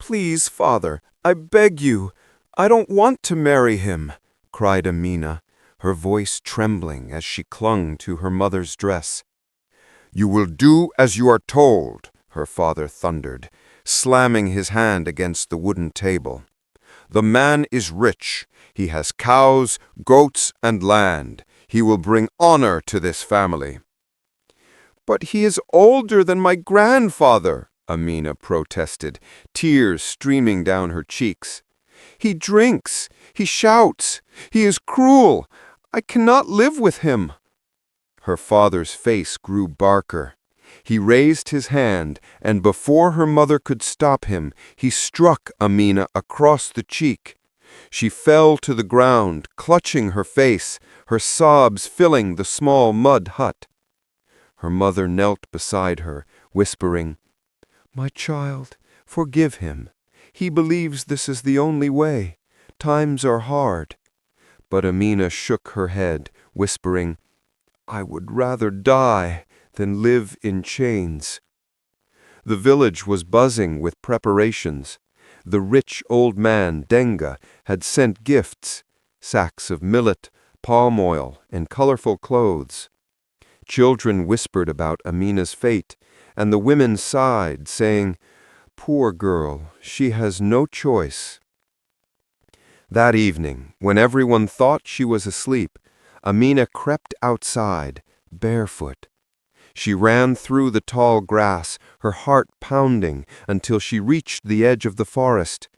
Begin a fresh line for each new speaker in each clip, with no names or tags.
"Please, father, I beg you. I don't want to marry him," cried Amina, her voice trembling as she clung to her mother's dress.
"You will do as you are told," her father thundered, slamming his hand against the wooden table. "The man is rich. He has cows, goats, and land. He will bring honor to this family."
"But he is older than my grandfather," Amina protested, tears streaming down her cheeks. "He drinks, he shouts, he is cruel. I cannot live with him." Her father's face grew darker. He raised his hand, and before her mother could stop him, he struck Amina across the cheek. She fell to the ground, clutching her face, her sobs filling the small mud hut. Her mother knelt beside her, whispering, "My child, forgive him. He believes this is the only way. Times are hard." But Amina shook her head, whispering, "I would rather die than live in chains." The village was buzzing with preparations. The rich old man, Denga, had sent gifts, sacks of millet, palm oil, and colorful clothes. Children whispered about Amina's fate, and the women sighed, saying, "Poor girl, she has no choice." That evening, when everyone thought she was asleep, Amina crept outside, barefoot. She ran through the tall grass, her heart pounding, until she reached the edge of the forest.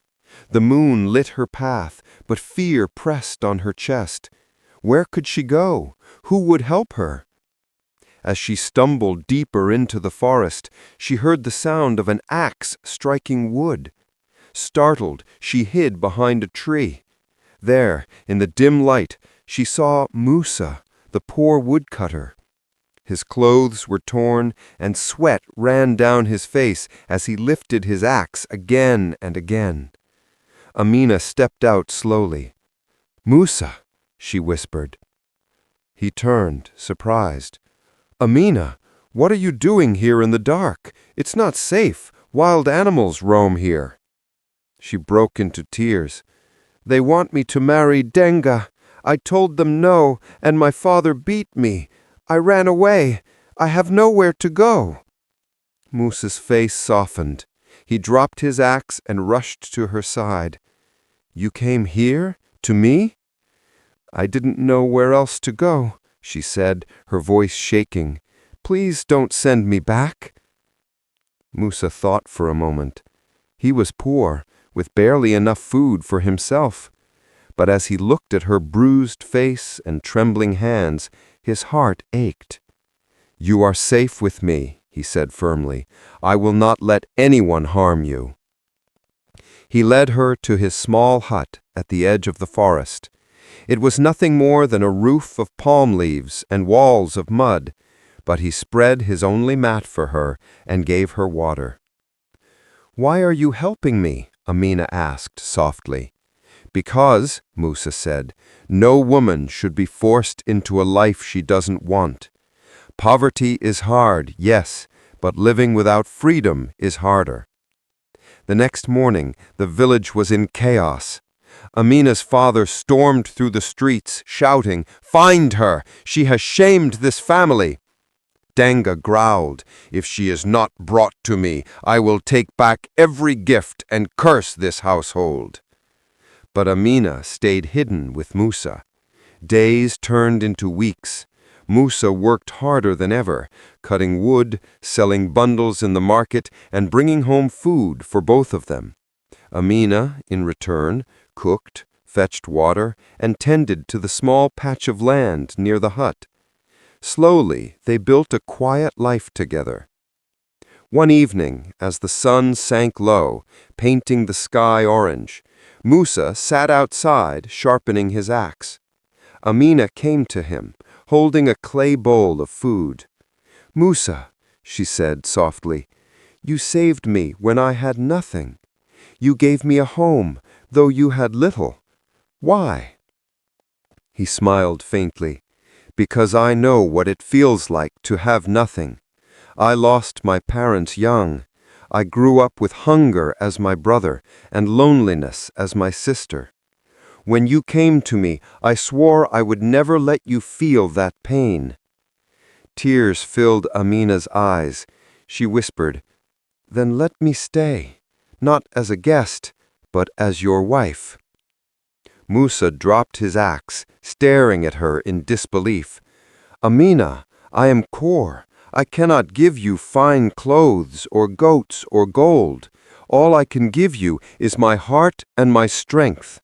The moon lit her path, but fear pressed on her chest. Where could she go? Who would help her? As she stumbled deeper into the forest, she heard the sound of an axe striking wood. Startled, she hid behind a tree. There, in the dim light, she saw Musa, the poor woodcutter. His clothes were torn, and sweat ran down his face as he lifted his axe again and again. Amina stepped out slowly. "Musa," she whispered. He turned, surprised. "Amina, what are you doing here in the dark? It's not safe. Wild animals roam here." She broke into tears. "They want me to marry Denga. I told them no, and my father beat me. I ran away. I have nowhere to go." Musa's face softened. He dropped his axe and rushed to her side. "You came here? To me?" "I didn't know where else to go," she said, her voice shaking. "Please don't send me back." Musa thought for a moment. He was poor, with barely enough food for himself. But as he looked at her bruised face and trembling hands, his heart ached. "You are safe with me," he said firmly. "I will not let anyone harm you." He led her to his small hut at the edge of the forest. It was nothing more than a roof of palm leaves and walls of mud, but he spread his only mat for her and gave her water. "Why are you helping me?" Amina asked softly. "Because," Musa said, "no woman should be forced into a life she doesn't want. Poverty is hard, yes, but living without freedom is harder." The next morning, the village was in chaos. Amina's father stormed through the streets, shouting, "Find her! She has shamed this family!" Denga growled, "If she is not brought to me, I will take back every gift and curse this household." But Amina stayed hidden with Musa. Days turned into weeks. Musa worked harder than ever, cutting wood, selling bundles in the market, and bringing home food for both of them. Amina, in return, cooked, fetched water, and tended to the small patch of land near the hut. Slowly, they built a quiet life together. One evening, as the sun sank low, painting the sky orange, Musa sat outside, sharpening his axe. Amina came to him, holding a clay bowl of food. "Musa," she said softly, "you saved me when I had nothing. You gave me a home, though you had little. Why?" He smiled faintly. "Because I know what it feels like to have nothing. I lost my parents young.
I grew up with hunger as my brother and loneliness as my sister. When you came to me, I swore I would never let you feel that pain." Tears filled Amina's eyes. She whispered, "Then let me stay, not as a guest, but as your wife." Musa dropped his axe, staring at her in disbelief. "Amina, I am poor. I cannot give you fine clothes or goats or gold. All I can give you is my heart and my strength."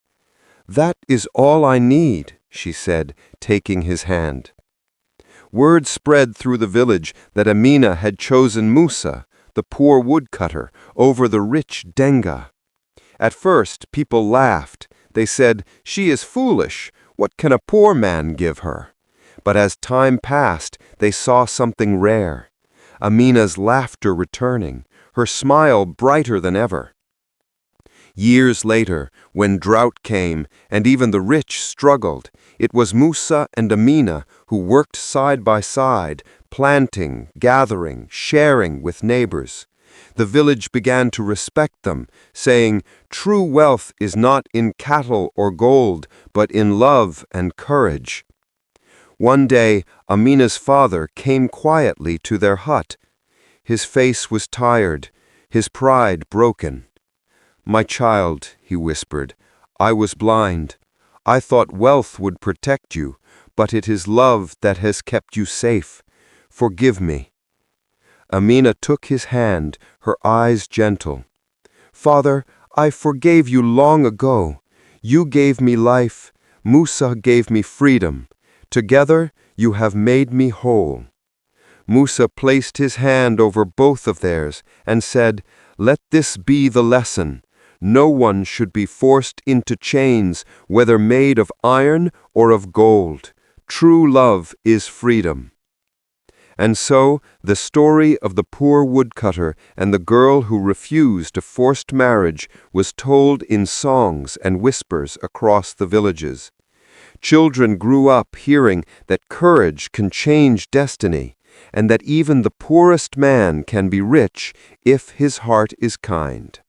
"That is all I need," she said, taking his hand. Word spread through the village that Amina had chosen Musa, the poor woodcutter, over the rich Denga. At first, people laughed. They said, "She is foolish. What can a poor man give her?" But as time passed, they saw something rare. Amina's laughter returning, her smile brighter than ever. Years later, when drought came and even the rich struggled, it was Musa and Amina who worked side by side, planting, gathering, sharing with neighbors. The village began to respect them, saying, "True wealth is not in cattle or gold, but in love and courage." One day, Amina's father came quietly to their hut. His face was tired, his pride broken. "My child," he whispered, "I was blind. I thought wealth would protect you, but it is love that has kept you safe. Forgive me." Amina took his hand, her eyes gentle. "Father, I forgave you long ago. You gave me life. Musa gave me freedom. Together, you have made me whole." Musa placed his hand over both of theirs and said, "Let this be the lesson. No one should be forced into chains, whether made of iron or of gold. True love is freedom." And so, the story of the poor woodcutter and the girl who refused a forced marriage was told in songs and whispers across the villages. Children grew up hearing that courage can change destiny, and that even the poorest man can be rich if his heart is kind.